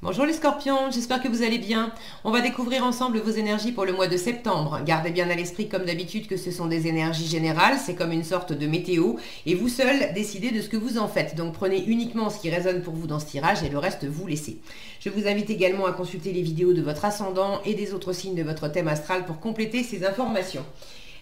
Bonjour les scorpions, j'espère que vous allez bien. On va découvrir ensemble vos énergies pour le mois de septembre. Gardez bien à l'esprit comme d'habitude que ce sont des énergies générales, c'est comme une sorte de météo et vous seul décidez de ce que vous en faites. Donc prenez uniquement ce qui résonne pour vous dans ce tirage et le reste vous laissez. Je vous invite également à consulter les vidéos de votre ascendant et des autres signes de votre thème astral pour compléter ces informations.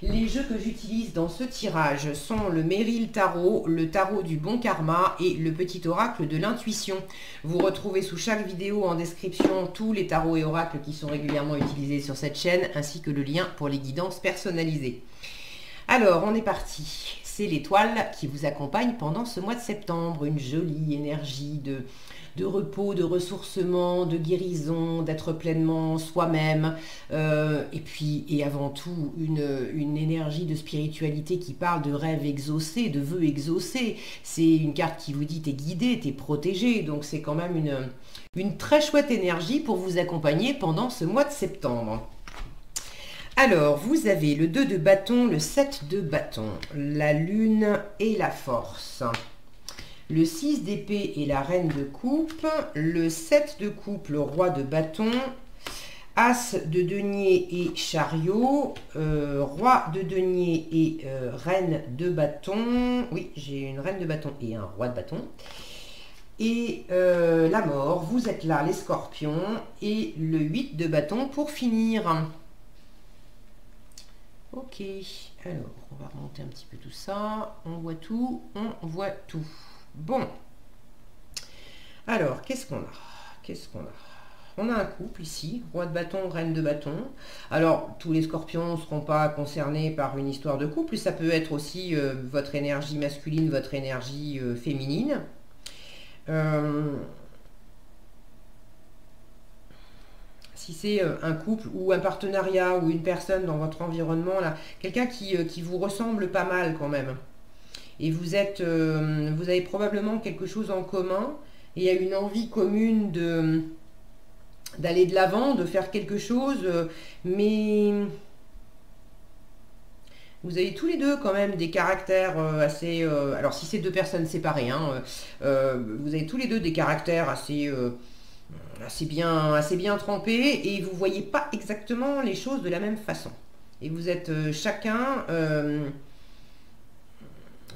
Les jeux que j'utilise dans ce tirage sont le Merrill Tarot, le Tarot du Bon Karma et le Petit Oracle de l'Intuition. Vous retrouvez sous chaque vidéo en description tous les tarots et oracles qui sont régulièrement utilisés sur cette chaîne, ainsi que le lien pour les guidances personnalisées. Alors, on est parti. C'est l'étoile qui vous accompagne pendant ce mois de septembre. Une jolie énergie de repos, de ressourcement, de guérison, d'être pleinement soi-même. Et avant tout, une énergie de spiritualité qui parle de rêves exaucés, de vœux exaucés. C'est une carte qui vous dit t'es guidé, t'es protégé. Donc c'est quand même une très chouette énergie pour vous accompagner pendant ce mois de septembre. Alors, vous avez le 2 de bâton, le 7 de bâton, la lune et la force. Le 6 d'épée et la reine de coupe, le 7 de coupe, le roi de bâton, as de denier et chariot, roi de denier et reine de bâton. Oui, j'ai une reine de bâton et un roi de bâton. Et la mort, vous êtes là les scorpions, et le 8 de bâton pour finir. Ok, alors on va remonter un petit peu tout ça. On voit tout, on voit tout. Bon, alors qu'est-ce qu'on a? On a un couple ici, roi de bâton, reine de bâton. Alors, tous les scorpions ne seront pas concernés par une histoire de couple. Ça peut être aussi votre énergie masculine, votre énergie féminine. Si c'est un couple ou un partenariat ou une personne dans votre environnement, là, quelqu'un qui vous ressemble pas mal quand même. Et vous avez probablement quelque chose en commun et il y a une envie commune d'aller de l'avant, de faire quelque chose, mais vous avez tous les deux quand même des caractères assez... alors si c'est deux personnes séparées, hein, vous avez tous les deux des caractères assez bien trempés et vous ne voyez pas exactement les choses de la même façon. Et vous êtes chacun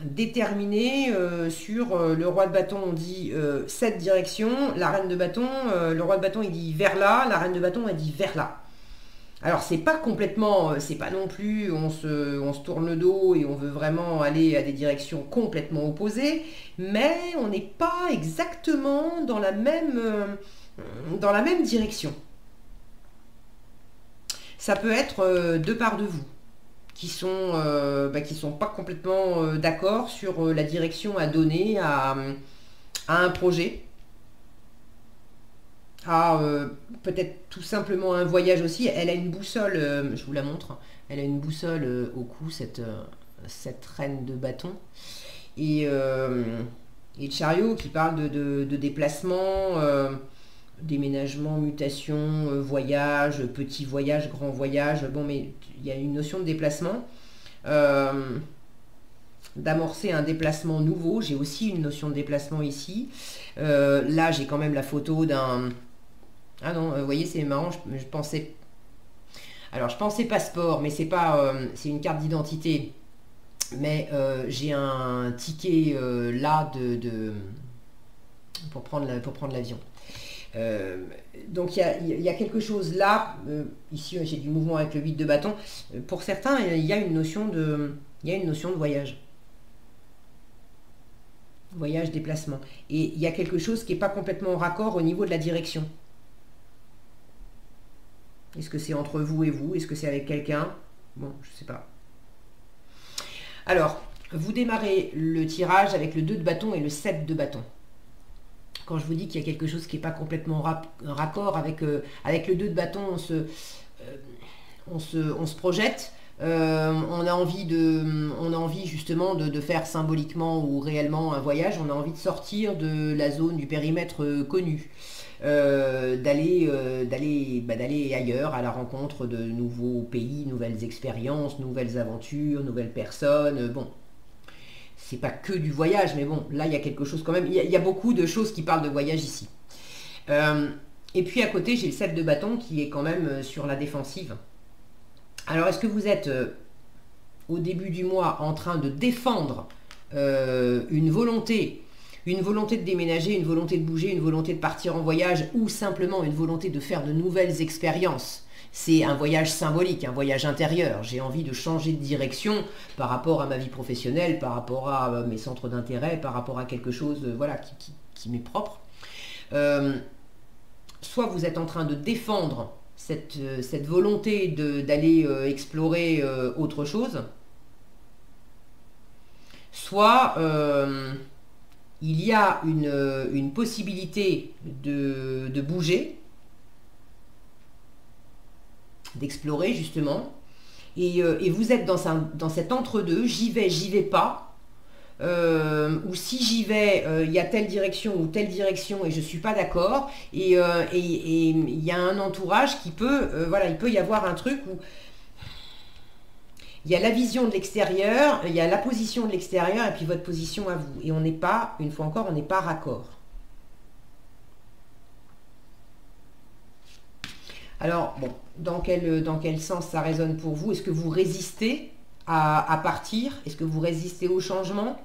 déterminé sur le roi de bâton, on dit cette direction, la reine de bâton, le roi de bâton il dit vers là, la reine de bâton elle dit vers là. Alors c'est pas complètement, c'est pas non plus on se tourne le dos et on veut vraiment aller à des directions complètement opposées, mais on n'est pas exactement dans la même direction. Ça peut être deux parts de vous qui sont pas complètement d'accord sur la direction à donner à un projet, à peut-être tout simplement un voyage aussi. Elle a une boussole, je vous la montre, elle a une boussole au cou, cette reine de bâton. Et le chariot qui parle de déplacement, déménagement, mutation, voyage, petit voyage, grand voyage. Bon, mais il y a une notion de déplacement, d'amorcer un déplacement nouveau. J'ai aussi une notion de déplacement ici. Là, j'ai quand même la photo d'un... Ah non, vous voyez, c'est marrant, je pensais... Alors, je pensais passeport, mais c'est pas... c'est une carte d'identité. Mais j'ai un ticket là pour prendre l'avion. Donc il y a quelque chose là, ici j'ai du mouvement avec le 8 de bâton. Pour certains, il y a une notion de voyage. Voyage, déplacement. Et il y a quelque chose qui n'est pas complètement en raccord au niveau de la direction. Est-ce que c'est entre vous et vous? Est-ce que c'est avec quelqu'un? Bon, je sais pas. Alors, vous démarrez le tirage avec le 2 de bâton et le 7 de bâton. Quand je vous dis qu'il y a quelque chose qui n'est pas complètement raccord avec le 2 de bâton, on se projette, on a envie justement de faire symboliquement ou réellement un voyage, on a envie de sortir de la zone du périmètre connu, d'aller ailleurs à la rencontre de nouveaux pays, nouvelles expériences, nouvelles aventures, nouvelles personnes. Bon, c'est pas que du voyage, mais bon, là il y a quelque chose quand même, il y a beaucoup de choses qui parlent de voyage ici. Et puis à côté, j'ai le 7 de bâton qui est quand même sur la défensive. Alors, est-ce que vous êtes au début du mois en train de défendre une volonté de déménager, une volonté de bouger, une volonté de partir en voyage ou simplement une volonté de faire de nouvelles expériences? C'est un voyage symbolique, un voyage intérieur. J'ai envie de changer de direction par rapport à ma vie professionnelle, par rapport à mes centres d'intérêt, par rapport à quelque chose voilà, qui m'est propre. Soit vous êtes en train de défendre cette volonté d'aller explorer autre chose, soit il y a une possibilité de bouger, d'explorer justement, et vous êtes dans cet entre-deux, j'y vais pas, ou si j'y vais, il y a telle direction ou telle direction et je suis pas d'accord, et il y a un entourage qui peut, voilà, il peut y avoir un truc où il y a la vision de l'extérieur, il y a la position de l'extérieur et puis votre position à vous, et on n'est pas, une fois encore, on n'est pas raccord. Alors, bon, dans quel sens ça résonne pour vous? Est-ce que vous résistez à partir? Est-ce que vous résistez au changement?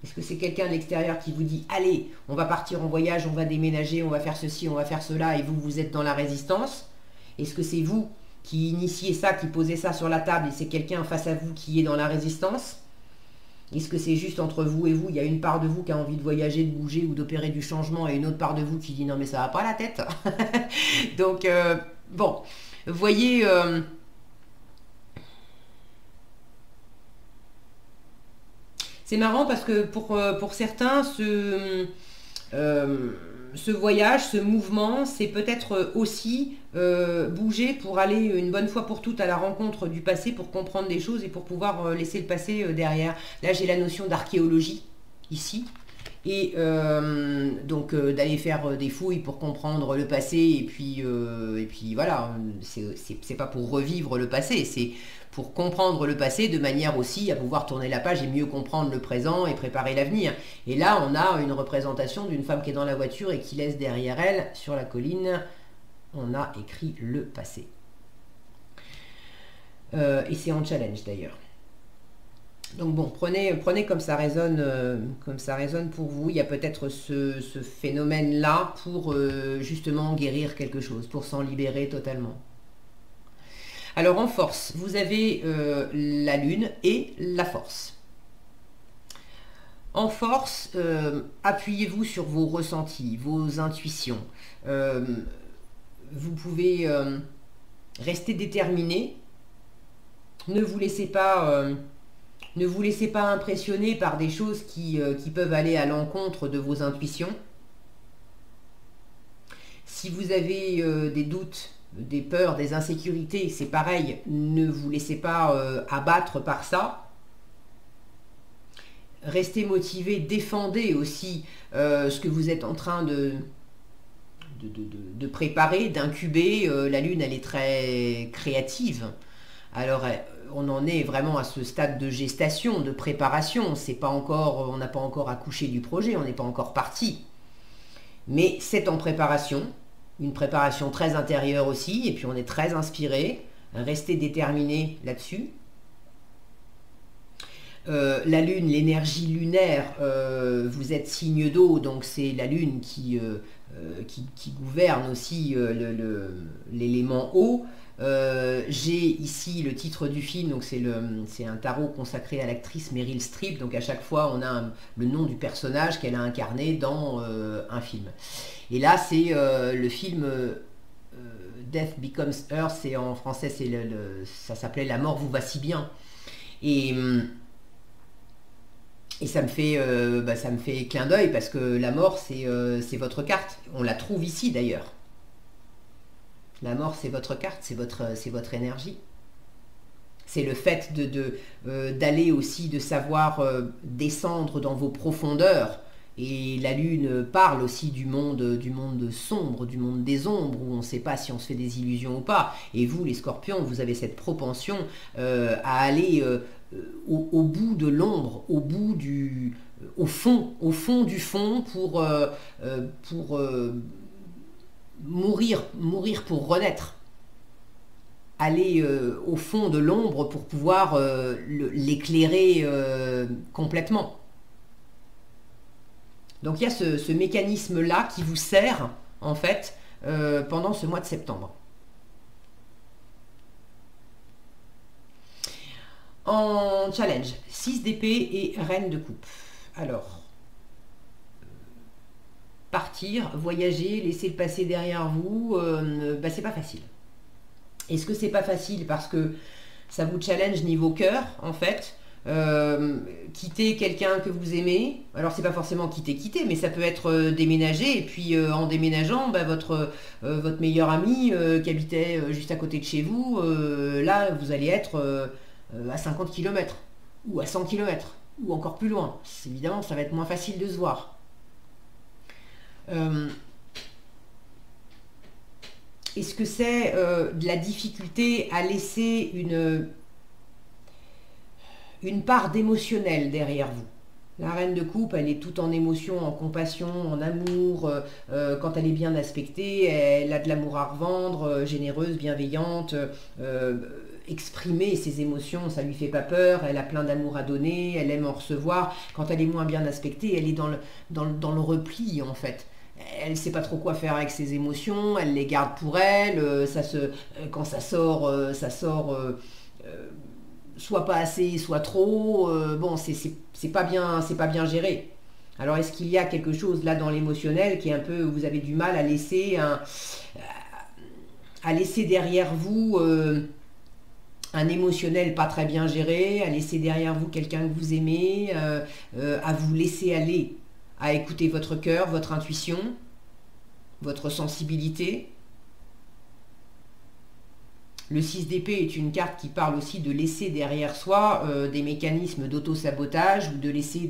Est-ce que c'est quelqu'un de l'extérieur qui vous dit « Allez, on va partir en voyage, on va déménager, on va faire ceci, on va faire cela » et vous, vous êtes dans la résistance? Est-ce que c'est vous qui initiez ça, qui posez ça sur la table et c'est quelqu'un face à vous qui est dans la résistance? Est-ce que c'est juste entre vous et vous? Il y a une part de vous qui a envie de voyager, de bouger ou d'opérer du changement et une autre part de vous qui dit non mais ça va pas la tête. Donc bon, vous voyez, c'est marrant parce que pour certains, ce voyage, ce mouvement, c'est peut-être aussi bouger pour aller une bonne fois pour toutes à la rencontre du passé, pour comprendre des choses et pour pouvoir laisser le passé derrière. Là, j'ai la notion d'archéologie, ici. Et donc d'aller faire des fouilles pour comprendre le passé. Et puis voilà, c'est pas pour revivre le passé, c'est pour comprendre le passé de manière aussi à pouvoir tourner la page et mieux comprendre le présent et préparer l'avenir. Et là, on a une représentation d'une femme qui est dans la voiture et qui laisse derrière elle, sur la colline, on a écrit le passé. Et c'est en challenge d'ailleurs. Donc bon, prenez comme ça résonne pour vous. Il y a peut-être ce phénomène-là pour justement guérir quelque chose, pour s'en libérer totalement. Alors en force, vous avez la lune et la force. En force, appuyez-vous sur vos ressentis, vos intuitions. Vous pouvez rester déterminé. Ne vous laissez pas impressionner par des choses qui peuvent aller à l'encontre de vos intuitions. Si vous avez des doutes, des peurs, des insécurités, c'est pareil, ne vous laissez pas abattre par ça. Restez motivé, défendez aussi ce que vous êtes en train de préparer, d'incuber. La lune, elle est très créative. Alors, on en est vraiment à ce stade de gestation, de préparation. C'est pas encore, on n'a pas encore accouché du projet, on n'est pas encore parti. Mais c'est en préparation, une préparation très intérieure aussi, et puis on est très inspiré. Restez déterminé là-dessus. La lune, l'énergie lunaire, vous êtes signe d'eau, donc c'est la lune qui gouverne aussi l'élément eau. J'ai ici le titre du film, donc c'est un tarot consacré à l'actrice Meryl Streep, donc à chaque fois on a le nom du personnage qu'elle a incarné dans un film. Et là c'est le film Death Becomes Her, c'est en français ça s'appelait La mort vous va si bien. Et ça me fait clin d'œil parce que la mort c'est votre carte. On la trouve ici d'ailleurs. La mort, c'est votre carte, c'est votre énergie. C'est le fait d'aller aussi, de savoir descendre dans vos profondeurs. Et la lune parle aussi du monde sombre, du monde des ombres, où on ne sait pas si on se fait des illusions ou pas. Et vous, les scorpions, vous avez cette propension à aller au bout de l'ombre, au bout au fond du fond pour mourir pour renaître. Aller au fond de l'ombre pour pouvoir l'éclairer complètement. Donc il y a ce mécanisme-là qui vous sert, en fait, pendant ce mois de septembre. En challenge, 6 d'épée et reine de coupe. Alors, partir, voyager, laisser le passé derrière vous, c'est pas facile. Est-ce que c'est pas facile parce que ça vous challenge niveau cœur, en fait, quitter quelqu'un que vous aimez? Alors c'est pas forcément quitter, mais ça peut être déménager, et puis en déménageant, votre meilleur ami qui habitait juste à côté de chez vous, là vous allez être à 50 km, ou à 100 km, ou encore plus loin. Évidemment, ça va être moins facile de se voir. Est-ce que c'est de la difficulté à laisser une part d'émotionnel derrière vous? La reine de coupe, elle est toute en émotion, en compassion, en amour. Quand elle est bien aspectée, elle a de l'amour à revendre, généreuse, bienveillante. Exprimer ses émotions, ça lui fait pas peur. Elle a plein d'amour à donner, elle aime en recevoir. Quand elle est moins bien aspectée, elle est dans le repli, en fait. Elle ne sait pas trop quoi faire avec ses émotions, elle les garde pour elle. Quand ça sort, soit pas assez, soit trop. Bon, c'est pas bien géré. Alors est-ce qu'il y a quelque chose là dans l'émotionnel qui est un peu, vous avez du mal à laisser derrière vous un émotionnel pas très bien géré, à laisser derrière vous quelqu'un que vous aimez, à vous laisser aller, à écouter votre cœur, votre intuition, votre sensibilité. Le 6 d'épée est une carte qui parle aussi de laisser derrière soi des mécanismes d'auto-sabotage ou de laisser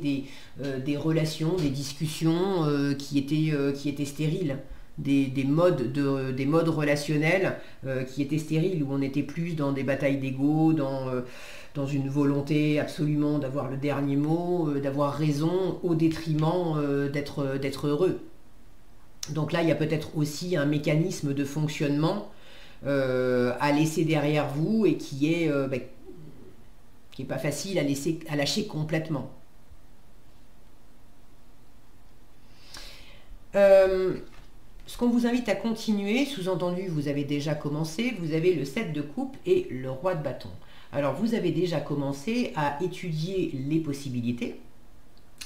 des relations, des discussions qui étaient stériles. Des modes relationnels qui étaient stériles, où on était plus dans des batailles d'ego, dans une volonté absolument d'avoir le dernier mot, d'avoir raison, au détriment d'être heureux. Donc là, il y a peut-être aussi un mécanisme de fonctionnement à laisser derrière vous et qui est pas facile à lâcher complètement. Ce qu'on vous invite à continuer, sous-entendu, vous avez déjà commencé, vous avez le 7 de coupe et le roi de bâton. Alors, vous avez déjà commencé à étudier les possibilités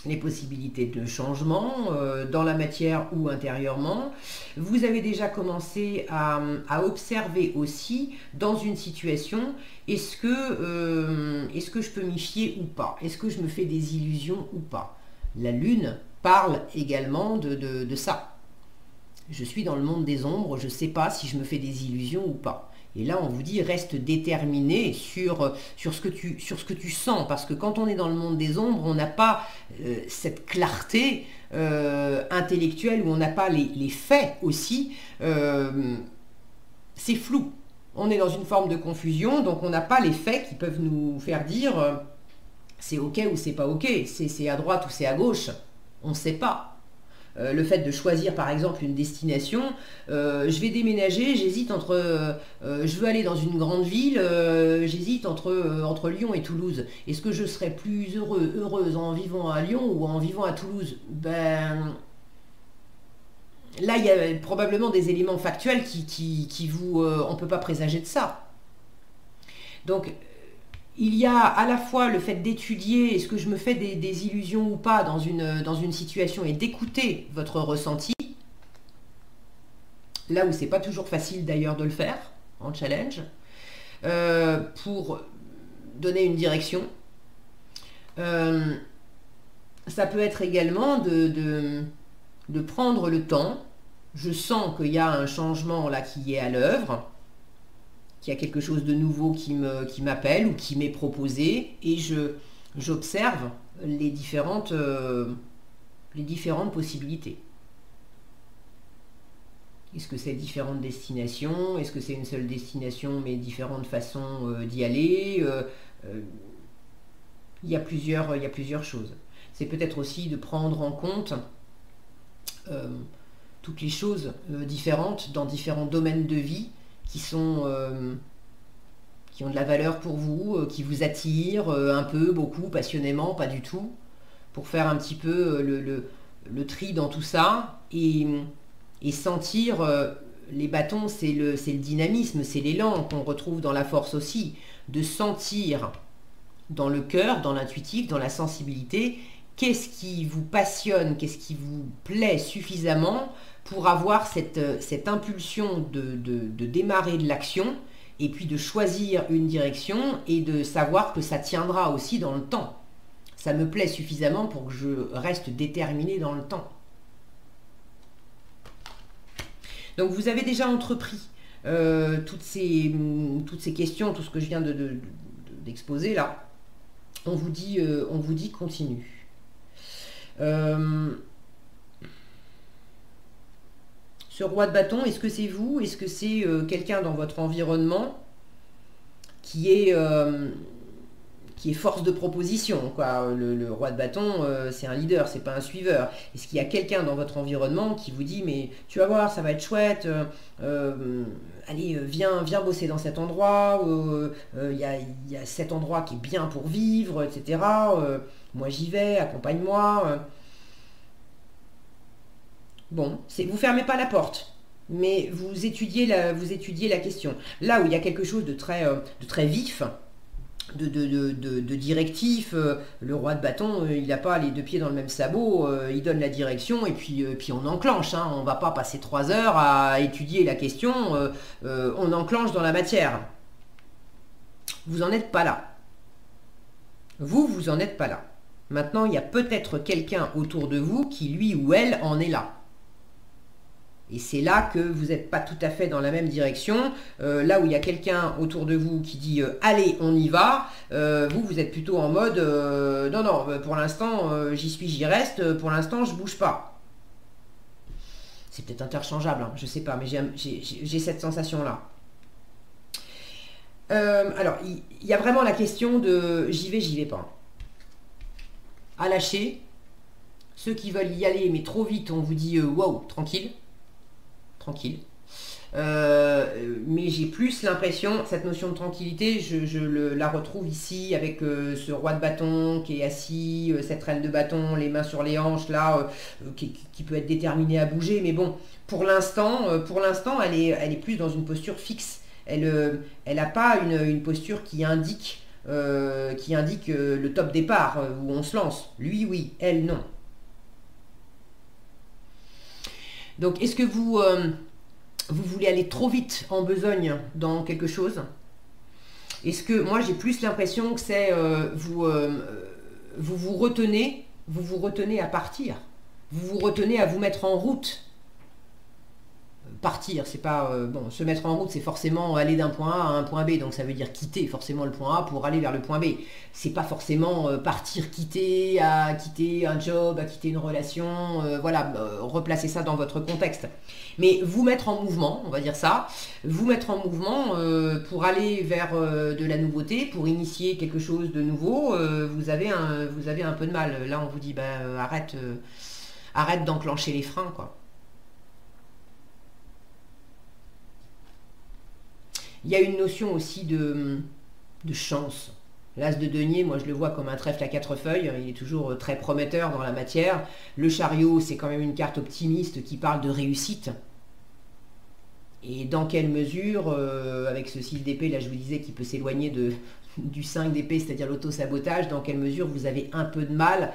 de changement dans la matière ou intérieurement. Vous avez déjà commencé à observer aussi dans une situation, est-ce que je peux m'y fier ou pas? Est-ce que je me fais des illusions ou pas? La lune parle également de ça. Je suis dans le monde des ombres, je ne sais pas si je me fais des illusions ou pas. Et là, on vous dit, reste déterminé sur ce que tu sens. Parce que quand on est dans le monde des ombres, on n'a pas cette clarté intellectuelle, où on n'a pas les faits aussi. C'est flou. On est dans une forme de confusion, donc on n'a pas les faits qui peuvent nous faire dire c'est ok ou c'est pas ok, c'est à droite ou c'est à gauche. On ne sait pas. Le fait de choisir par exemple une destination, je vais déménager, j'hésite entre, je veux aller dans une grande ville, j'hésite entre Lyon et Toulouse. Est-ce que je serais plus heureuse en vivant à Lyon ou en vivant à Toulouse? Ben, là il y a probablement des éléments factuels qui vous, on ne peut pas présager de ça. Donc il y a à la fois le fait d'étudier, est-ce que je me fais des illusions ou pas dans une situation, et d'écouter votre ressenti, là où c'est pas toujours facile d'ailleurs de le faire, en challenge, pour donner une direction. Ça peut être également de prendre le temps, je sens qu'il y a un changement là qui est à l'œuvre, qu'il y a quelque chose de nouveau qui m'appelle ou qui m'est proposé, et j'observe les différentes possibilités. Est-ce que c'est différentes destinations? Est-ce que c'est une seule destination mais différentes façons d'y aller? Il y a plusieurs choses. c'est peut-être aussi de prendre en compte toutes les choses différentes dans différents domaines de vie qui ont de la valeur pour vous, qui vous attirent un peu, beaucoup, passionnément, pas du tout, pour faire un petit peu le tri dans tout ça et sentir les bâtons, c'est le dynamisme, c'est l'élan qu'on retrouve dans la force aussi, de sentir dans le cœur, dans l'intuitif, dans la sensibilité, qu'est-ce qui vous passionne, qu'est-ce qui vous plaît suffisamment pour avoir cette impulsion de démarrer de l'action et puis de choisir une direction et de savoir que ça tiendra aussi dans le temps. Ça me plaît suffisamment pour que je reste déterminé dans le temps. Donc vous avez déjà entrepris toutes ces questions, tout ce que je viens d'exposer là. On vous dit continue. Ce roi de bâton, est-ce que c'est vous? Est-ce que c'est quelqu'un dans votre environnement qui est force de proposition, quoi. Le roi de bâton, c'est un leader, c'est pas un suiveur. Est-ce qu'il y a quelqu'un dans votre environnement qui vous dit, mais tu vas voir, ça va être chouette, allez, viens bosser dans cet endroit, il y a cet endroit qui est bien pour vivre, etc. Moi j'y vais, accompagne-moi. Bon, vous fermez pas la porte, mais vous étudiez la question. Là où il y a quelque chose de très vif, de directif, le roi de bâton, il n'a pas les deux pieds dans le même sabot, il donne la direction et puis on enclenche, hein. On ne va pas passer 3 heures à étudier la question, on enclenche dans la matière. Vous n'en êtes pas là. Vous en êtes pas là. Maintenant, il y a peut-être quelqu'un autour de vous qui, lui ou elle, en est là. Et c'est là que vous n'êtes pas tout à fait dans la même direction. Là où il y a quelqu'un autour de vous qui dit allez, on y va, vous êtes plutôt en mode non, pour l'instant, j'y reste, pour l'instant, je bouge pas. C'est peut-être interchangeable, hein, je sais pas, mais j'ai cette sensation-là. Alors, il y a vraiment la question de j'y vais pas. À lâcher. Ceux qui veulent y aller, mais trop vite, on vous dit wow, tranquille. Mais j'ai plus l'impression, cette notion de tranquillité, je la retrouve ici avec ce roi de bâton qui est assis, cette reine de bâton, les mains sur les hanches là, qui peut être déterminée à bouger, mais bon, pour l'instant, elle est plus dans une posture fixe. Elle n'a pas une posture qui indique le top départ où on se lance. Lui, oui, elle, non. Donc, est-ce que vous voulez aller trop vite en besogne dans quelque chose? Est-ce que, moi j'ai plus l'impression que c'est vous vous retenez à partir. Vous vous retenez à vous mettre en route. Partir, c'est pas... bon, se mettre en route, c'est forcément aller d'un point A à un point B, donc ça veut dire quitter forcément le point A pour aller vers le point B. C'est pas forcément partir, quitter un job, à quitter une relation, voilà, replacer ça dans votre contexte. Mais vous mettre en mouvement, on va dire ça, vous mettre en mouvement pour aller vers de la nouveauté, pour initier quelque chose de nouveau, vous avez un peu de mal. Là, on vous dit, arrête d'enclencher les freins, quoi. Il y a une notion aussi de chance. L'as de denier, moi je le vois comme un trèfle à 4 feuilles, il est toujours très prometteur dans la matière. Le chariot, c'est quand même une carte optimiste qui parle de réussite. Et dans quelle mesure, avec ce 6 d'épée, là je vous disais qu'il peut s'éloigner du 5 d'épée, c'est-à-dire l'auto-sabotage, dans quelle mesure vous avez un peu de mal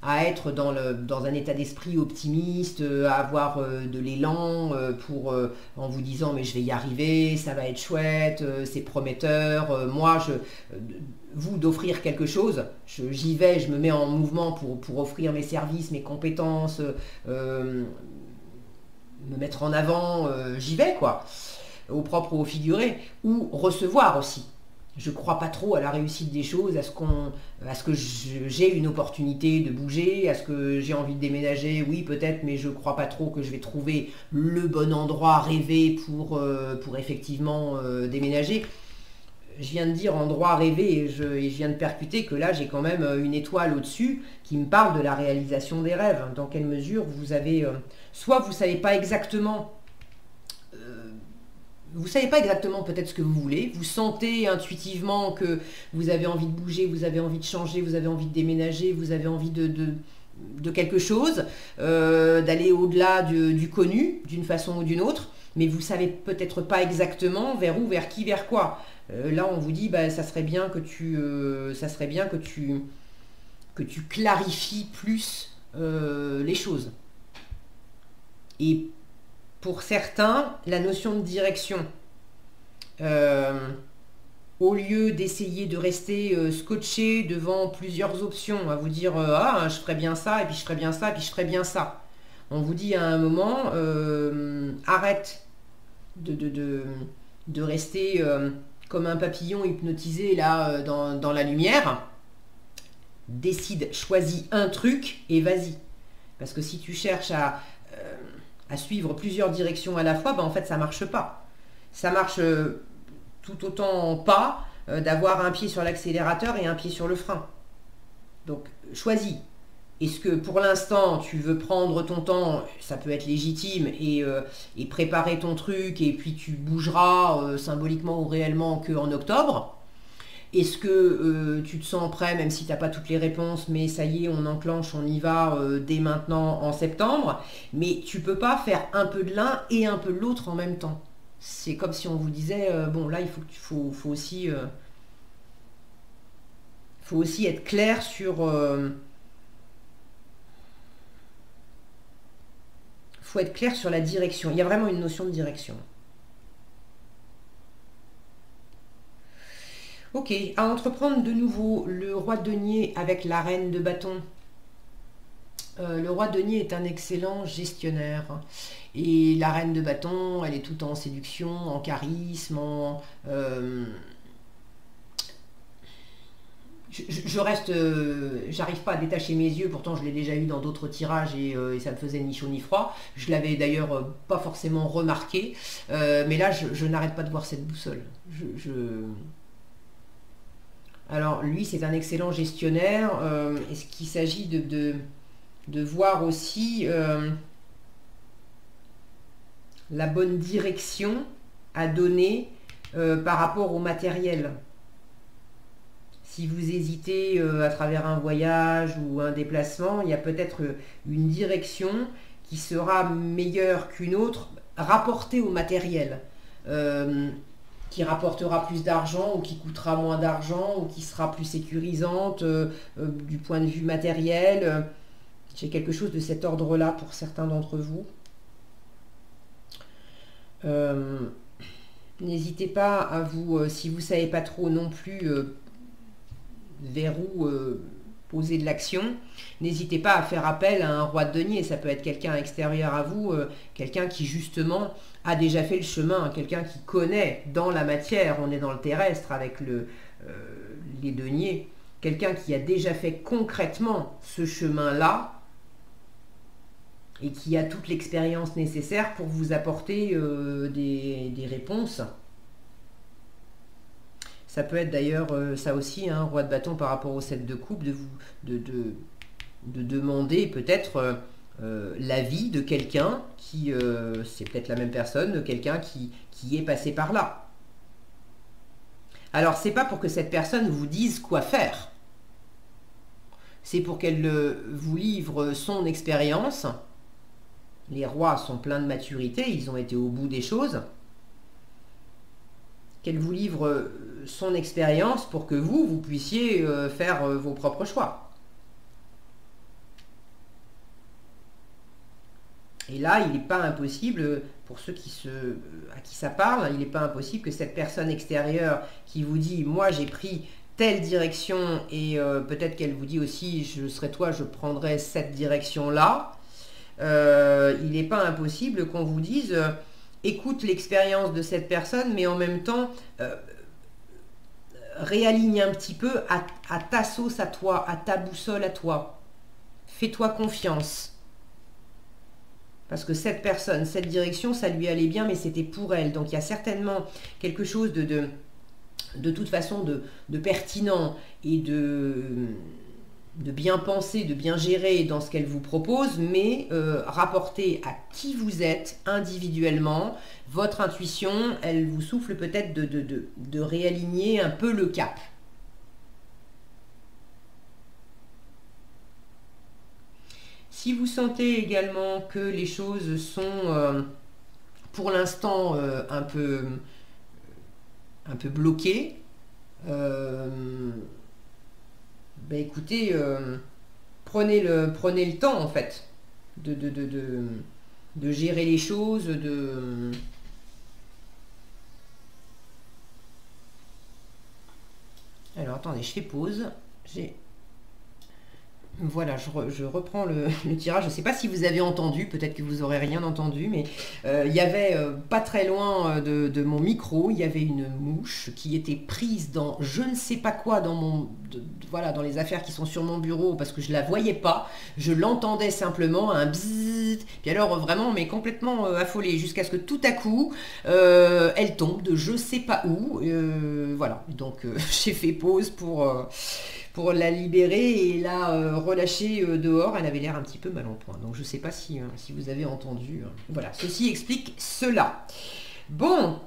à être dans un état d'esprit optimiste, à avoir de l'élan en vous disant mais je vais y arriver, ça va être chouette, c'est prometteur, vous d'offrir quelque chose, j'y vais, je me mets en mouvement pour offrir mes services, mes compétences, me mettre en avant, j'y vais quoi, au propre ou au figuré, ou recevoir aussi. Je ne crois pas trop à la réussite des choses, à ce que j'ai une opportunité de bouger, à ce que j'ai envie de déménager, oui peut-être, mais je ne crois pas trop que je vais trouver le bon endroit rêvé pour effectivement déménager. je viens de dire endroit rêvé et je viens de percuter que là, j'ai quand même une étoile au-dessus qui me parle de la réalisation des rêves. Dans quelle mesure vous avez... soit vous ne savez pas exactement... vous ne savez pas exactement peut-être ce que vous voulez, vous sentez intuitivement que vous avez envie de bouger, vous avez envie de changer, vous avez envie de déménager, vous avez envie de quelque chose, d'aller au-delà du connu, d'une façon ou d'une autre, mais vous ne savez peut-être pas exactement vers où, vers qui, vers quoi. Là, on vous dit, bah, ça serait bien que tu clarifies plus les choses. Et pour certains, la notion de direction, au lieu d'essayer de rester scotché devant plusieurs options, à vous dire ah, je ferais bien ça, et puis je ferais bien ça, et puis je ferais bien ça. On vous dit à un moment, arrête de rester comme un papillon hypnotisé là dans la lumière. Décide, choisis un truc et vas-y. Parce que si tu cherches à suivre plusieurs directions à la fois, ben en fait ça marche pas. Ça marche tout autant pas d'avoir un pied sur l'accélérateur et un pied sur le frein. Donc choisis. Est-ce que pour l'instant tu veux prendre ton temps, ça peut être légitime, et préparer ton truc et puis tu bougeras symboliquement ou réellement qu'en octobre? Est-ce que tu te sens prêt, même si tu n'as pas toutes les réponses, mais ça y est, on enclenche, on y va dès maintenant en septembre? Mais tu peux pas faire un peu de l'un et un peu de l'autre en même temps. C'est comme si on vous disait, bon là, il faut aussi être clair sur... faut être clair sur la direction. Il y a vraiment une notion de direction. Ok, à entreprendre de nouveau, le roi de denier avec la reine de bâton. Le roi de denier est un excellent gestionnaire. Et la reine de bâton, elle est tout en séduction, en charisme, je reste... j'arrive pas à détacher mes yeux, pourtant je l'ai déjà eu dans d'autres tirages et ça me faisait ni chaud ni froid. Je l'avais d'ailleurs pas forcément remarqué. Mais là, je n'arrête pas de voir cette boussole. Alors lui, c'est un excellent gestionnaire. Est-ce qu'il s'agit de voir aussi la bonne direction à donner par rapport au matériel? Si vous hésitez à travers un voyage ou un déplacement, il y a peut-être une direction qui sera meilleure qu'une autre rapportée au matériel. Qui rapportera plus d'argent ou qui coûtera moins d'argent ou qui sera plus sécurisante du point de vue matériel. J'ai quelque chose de cet ordre-là pour certains d'entre vous. N'hésitez pas à vous, si vous ne savez pas trop non plus vers où poser de l'action, n'hésitez pas à faire appel à un roi de denier. Ça peut être quelqu'un extérieur à vous, quelqu'un qui justement a déjà fait le chemin, quelqu'un qui connaît dans la matière, on est dans le terrestre avec les deniers, quelqu'un qui a déjà fait concrètement ce chemin-là et qui a toute l'expérience nécessaire pour vous apporter des réponses. Ça peut être d'ailleurs ça aussi, hein, roi de bâton par rapport au 7 de coupe, de demander peut-être l'avis de quelqu'un qui, c'est peut-être la même personne, de quelqu'un qui est passé par là. Alors c'est pas pour que cette personne vous dise quoi faire, c'est pour qu'elle vous livre son expérience. Les rois sont pleins de maturité, ils ont été au bout des choses. Qu'elle vous livre son expérience pour que vous puissiez faire vos propres choix. Et là, il n'est pas impossible, pour ceux à qui ça parle, il n'est pas impossible que cette personne extérieure qui vous dit « moi j'ai pris telle direction » et peut-être qu'elle vous dit aussi « je serais toi, je prendrais cette direction-là », il n'est pas impossible qu'on vous dise écoute l'expérience de cette personne, mais en même temps réaligne un petit peu à ta sauce à toi, à ta boussole à toi. Fais-toi confiance. Parce que cette personne, cette direction, ça lui allait bien, mais c'était pour elle. Donc il y a certainement quelque chose de toute façon de pertinent et de bien penser, de bien gérer dans ce qu'elle vous propose, mais rapporté à qui vous êtes individuellement, votre intuition, elle vous souffle peut-être de réaligner un peu le cap. Si vous sentez également que les choses sont pour l'instant un peu bloquées, ben écoutez, prenez le temps en fait de gérer les choses, Alors attendez, je fais pause. Voilà, je reprends le tirage. Je ne sais pas si vous avez entendu, peut-être que vous n'aurez rien entendu, mais il y avait pas très loin de mon micro, il y avait une mouche qui était prise dans je ne sais pas quoi, voilà, dans les affaires qui sont sur mon bureau, parce que je ne la voyais pas, je l'entendais simplement, un bzzzt, puis alors vraiment, mais complètement affolée, jusqu'à ce que tout à coup, elle tombe de je ne sais pas où. Voilà, donc j'ai fait pause pour la libérer et la relâcher dehors. Elle avait l'air un petit peu mal en point. Donc je ne sais pas si vous avez entendu. Voilà, ceci explique cela. Bon,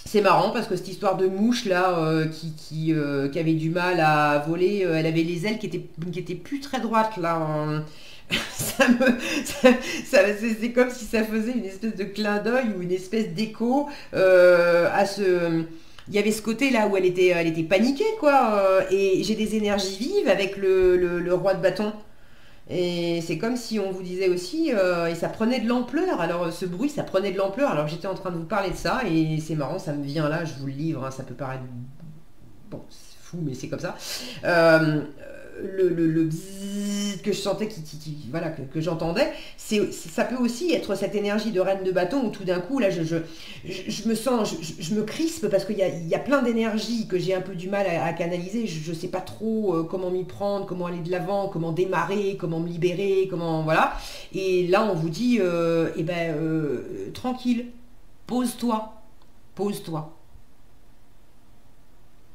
c'est marrant parce que cette histoire de mouche là qui avait du mal à voler, elle avait les ailes qui étaient plus très droites là. C'est comme si ça faisait une espèce de clin d'œil ou une espèce d'écho à ce... Il y avait ce côté là où elle était paniquée quoi, et j'ai des énergies vives avec le roi de bâton. Et c'est comme si on vous disait aussi, et ça prenait de l'ampleur, alors ce bruit ça prenait de l'ampleur, alors j'étais en train de vous parler de ça, et c'est marrant, ça me vient là, je vous le livre, hein, ça peut paraître, bon c'est fou mais c'est comme ça. Le bzzz que je sentais, voilà, que j'entendais, ça peut aussi être cette énergie de reine de bâton où tout d'un coup, là, je me sens, je me crispe parce qu'il y a plein d'énergie que j'ai un peu du mal à canaliser. Je ne sais pas trop comment m'y prendre, comment aller de l'avant, comment démarrer, comment me libérer, comment, voilà. Et là, on vous dit, tranquille, pose-toi, pose-toi.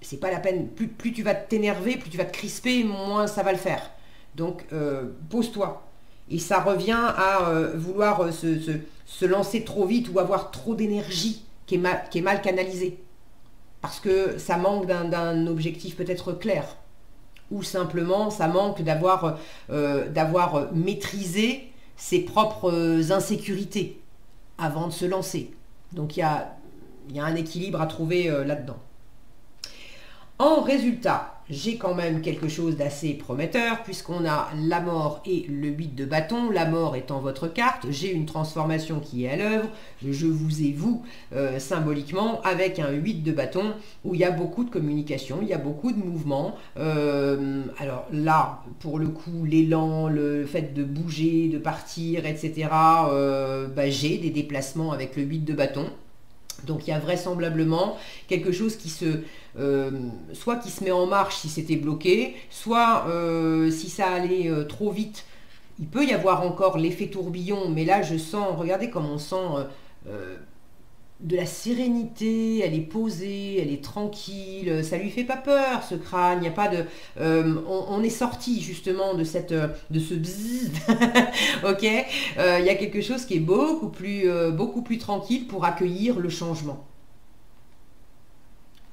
C'est pas la peine, plus tu vas t'énerver, plus tu vas te crisper, moins ça va le faire. Donc pose-toi. Et ça revient à vouloir se lancer trop vite ou avoir trop d'énergie qui est mal canalisée. Parce que ça manque d'un objectif peut-être clair. Ou simplement ça manque d'avoir maîtrisé ses propres insécurités avant de se lancer. Donc il y a un équilibre à trouver là-dedans. En résultat, j'ai quand même quelque chose d'assez prometteur puisqu'on a la mort et le 8 de bâton. La mort étant votre carte, j'ai une transformation qui est à l'œuvre. Je vous ai vous symboliquement avec un 8 de bâton où il y a beaucoup de communication, il y a beaucoup de mouvements. Alors là, pour le coup, l'élan, le fait de bouger, de partir, etc. J'ai des déplacements avec le 8 de bâton. Donc il y a vraisemblablement quelque chose qui soit qui se met en marche si c'était bloqué, soit si ça allait trop vite, il peut y avoir encore l'effet tourbillon, mais là je sens, regardez comme on sent de la sérénité, elle est posée, elle est tranquille, ça lui fait pas peur ce crâne, il n'y a pas de... on est sorti justement de ce bzzz, ok, il y a quelque chose qui est beaucoup plus tranquille pour accueillir le changement.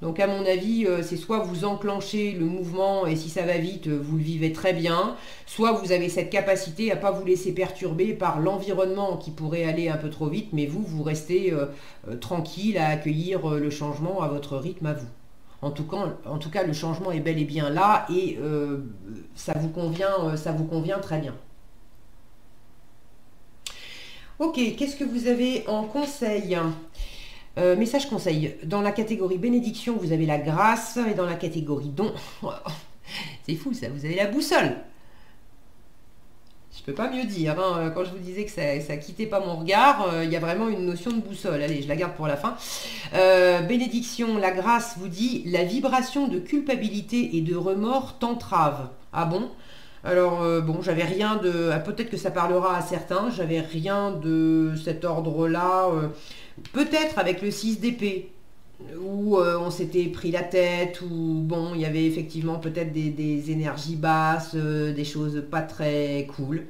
Donc à mon avis, c'est soit vous enclenchez le mouvement et si ça va vite, vous le vivez très bien, soit vous avez cette capacité à ne pas vous laisser perturber par l'environnement qui pourrait aller un peu trop vite, mais vous restez tranquille à accueillir le changement à votre rythme à vous. En tout cas, le changement est bel et bien là et ça vous convient très bien. Ok, qu'est-ce que vous avez en conseil ? Message conseil, dans la catégorie bénédiction, vous avez la grâce, et dans la catégorie don, c'est fou ça, vous avez la boussole. Je peux pas mieux dire, hein. Quand je vous disais que ça quittait pas mon regard, il y a vraiment une notion de boussole. Allez, je la garde pour la fin. Bénédiction, la grâce vous dit, la vibration de culpabilité et de remords t'entrave. Ah bon ? Alors, bon, j'avais rien de... Peut-être que ça parlera à certains, j'avais rien de cet ordre-là... Peut-être avec le 6 d'épée, où on s'était pris la tête, où bon, il y avait effectivement peut-être des énergies basses, des choses pas très cool.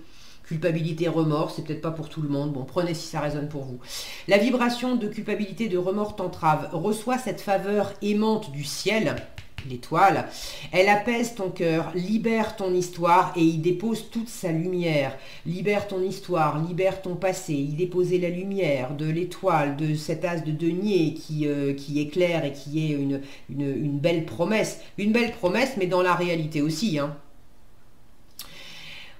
Culpabilité, remords, c'est peut-être pas pour tout le monde. Bon, prenez si ça résonne pour vous. La vibration de culpabilité, de remords t'entrave. Reçois cette faveur aimante du ciel, l'étoile. Elle apaise ton cœur, libère ton histoire et y dépose toute sa lumière. Libère ton histoire, libère ton passé, y déposer la lumière de l'étoile, de cet as de denier qui éclaire et qui est une belle promesse. Une belle promesse, mais dans la réalité aussi, hein.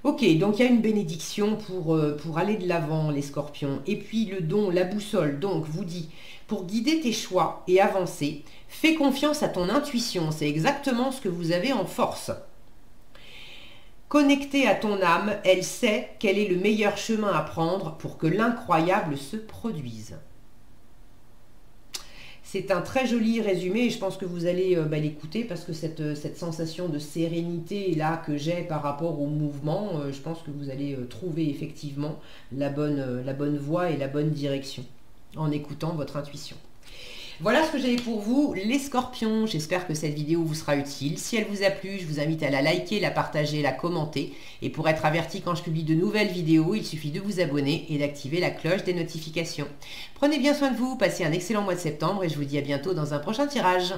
Ok, donc il y a une bénédiction pour aller de l'avant, les scorpions. Et puis le don, la boussole, donc, vous dit, pour guider tes choix et avancer, fais confiance à ton intuition, c'est exactement ce que vous avez en force. Connectée à ton âme, elle sait quel est le meilleur chemin à prendre pour que l'incroyable se produise. C'est un très joli résumé et je pense que vous allez l'écouter parce que cette sensation de sérénité là que j'ai par rapport au mouvement, je pense que vous allez trouver effectivement la bonne voie et la bonne direction en écoutant votre intuition. Voilà ce que j'avais pour vous, les scorpions. J'espère que cette vidéo vous sera utile. Si elle vous a plu, je vous invite à la liker, la partager, la commenter. Et pour être averti quand je publie de nouvelles vidéos, il suffit de vous abonner et d'activer la cloche des notifications. Prenez bien soin de vous, passez un excellent mois de septembre et je vous dis à bientôt dans un prochain tirage.